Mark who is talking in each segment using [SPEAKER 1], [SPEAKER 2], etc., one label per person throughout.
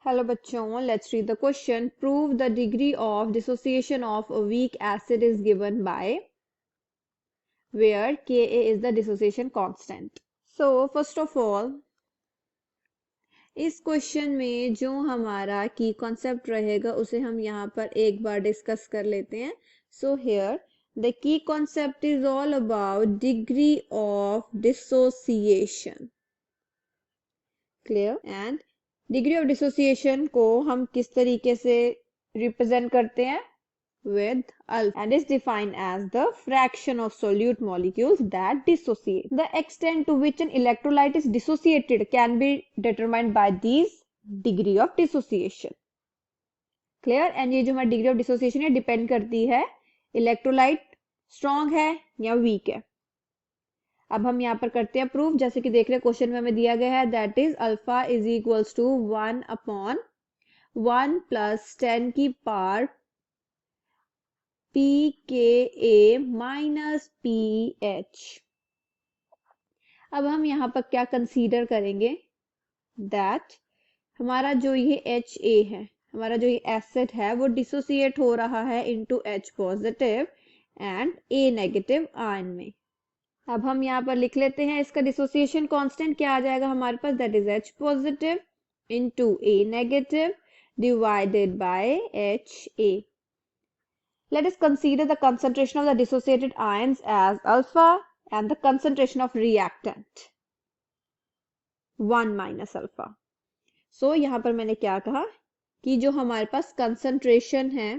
[SPEAKER 1] Hello बच्चों, let's read the question. Prove the degree of dissociation of a weak acid is given by where Ka is the dissociation constant. So first of all इस question में जो हमारा की concept रहेगा उसे हम यहाँ पर एक बार डिस्कस कर लेते हैं. So here the key concept is all about degree of dissociation. Clear? And degree of dissociation को हम किस तरीके से रिप्रेजेंट करते हैं? with alpha, and is defined as the fraction of solute molecules that dissociate. The extent to which an electrolyte is dissociated can be determined by these degree of dissociation. Clear? And ये जो हमारी degree of dissociation है depend करती है electrolyte strong है या week है. अब हम यहाँ पर करते हैं प्रूफ. जैसे कि देख रहे हैं क्वेश्चन में हमें दिया गया है that is alpha is equals to 1/1 plus 10 की पावर pKa माइनस pH. अब हम यहाँ पर क्या कंसीडर करेंगे दैट हमारा जो ये HA है, हमारा जो ये एसिड है वो डिसोसिएट हो रहा है into H positive and A negative ion में. अब हम यहाँ पर लिख लेते हैं इसका डिसोसिएशन कांस्टेंट क्या आ जाएगा हमारे पास that is H positive into A negative divided by HA. Let us consider the concentration of the dissociated ions as alpha and the concentration of reactant 1 minus alpha. So यहाँ पर मैंने क्या कहा कि जो हमारे पास concentration है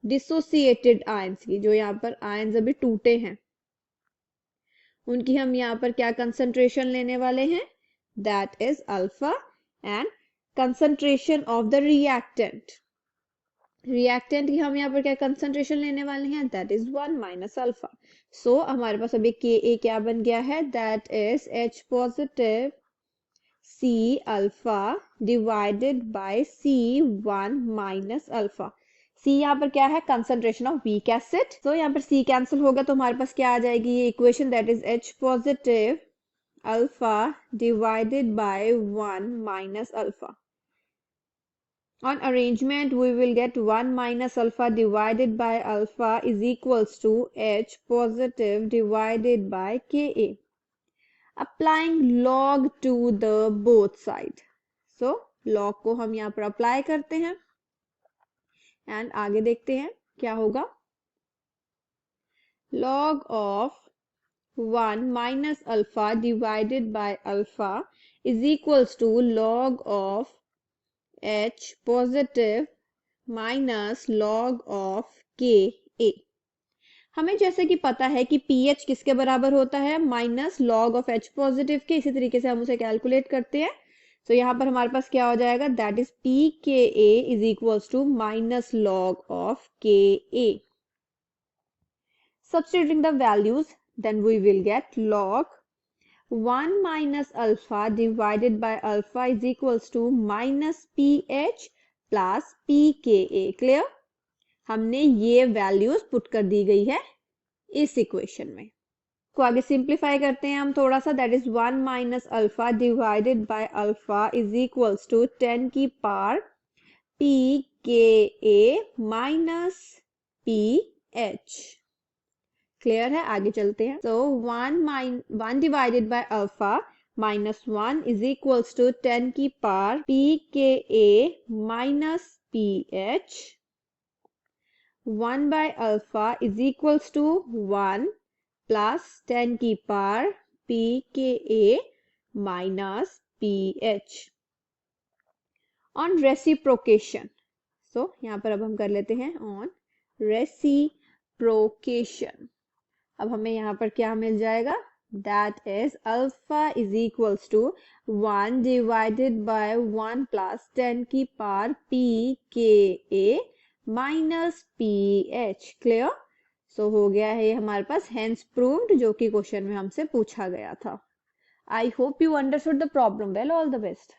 [SPEAKER 1] dissociated ions की, जो यहाँ पर ions अभी टूटे हैं उनकी हम यहाँ पर क्या concentration लेने वाले हैं that is alpha and concentration of the reactant की हम यहाँ पर क्या कंसंट्रेशन लेने वाले हैं दैट इज 1 माइनस अल्फा. सो हमारे पास अभी Ka क्या बन गया है that is H positive C alpha divided by C1 minus alpha. C यहाँ पर क्या है कंसंट्रेशन ऑफ वीक एसिड. तो यहाँ पर C कैंसिल होगा तो हमारे पास क्या आ जाएगी ये equation that is H positive alpha divided by 1 minus alpha. On arrangement, we will get 1 minus alpha divided by alpha is equals to H positive divided by Ka. Applying log to the both side. So, log को हम यहाँ पर apply करते हैं. And आगे देखते हैं क्या होगा. Log of 1 minus alpha divided by alpha is equals to log of H positive minus log of Ka. हमें जैसे कि पता है कि pH किसके बराबर होता है minus log of H positive के. इसी तरीके से हम उसे कैलकुलेट करते हैं. तो यहाँ पर हमारे पास क्या हो जाएगा that is pKa is equals to minus log of Ka. Substituting the values, then we will get log 1 minus alpha divided by alpha is equals to minus pH plus pKa. Clear? हमने ये values put कर दी गई है इस equation में. को आगे simplify करते हैं हम थोड़ा सा that is 1 minus alpha divided by alpha is equals to 10 की power pKa minus pH. Clear है? आगे चलते हैं. तो 1 divided by alpha minus 1 is equals to 10 की power pKa minus pH. 1 by alpha is equals to 1 plus 10 की power pKa minus pH. On reciprocation. So यहाँ पर अब हम कर लेते हैं ऑन रेसिप्रोकेशन. अब हमें यहाँ पर क्या मिल जाएगा that is alpha is equals to 1 divided by 1 plus 10 की power pKa minus pH. Clear? So हो गया है ये हमारे पास हेंस प्रूव्ड जो कि क्वेश्चन में हमसे पूछा गया था. I hope you understood the problem well. All the best.